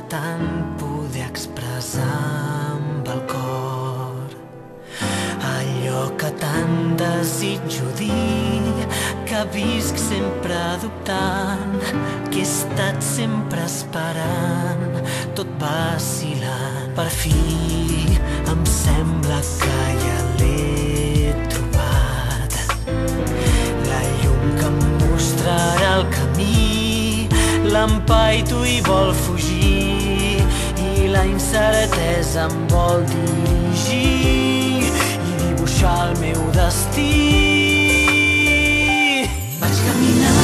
tant poder expressar amb el cor allò que tant desitjo dir, que visc sempre dubtant, que he estat sempre esperant, tot vacil·lant. Per fi em sembla que ja l'he trobat, la llum que em mostrarà el camí. L'empaito hi vol fugir i la incertesa em vol dirigir i dibuixar el meu destí. Vaig caminar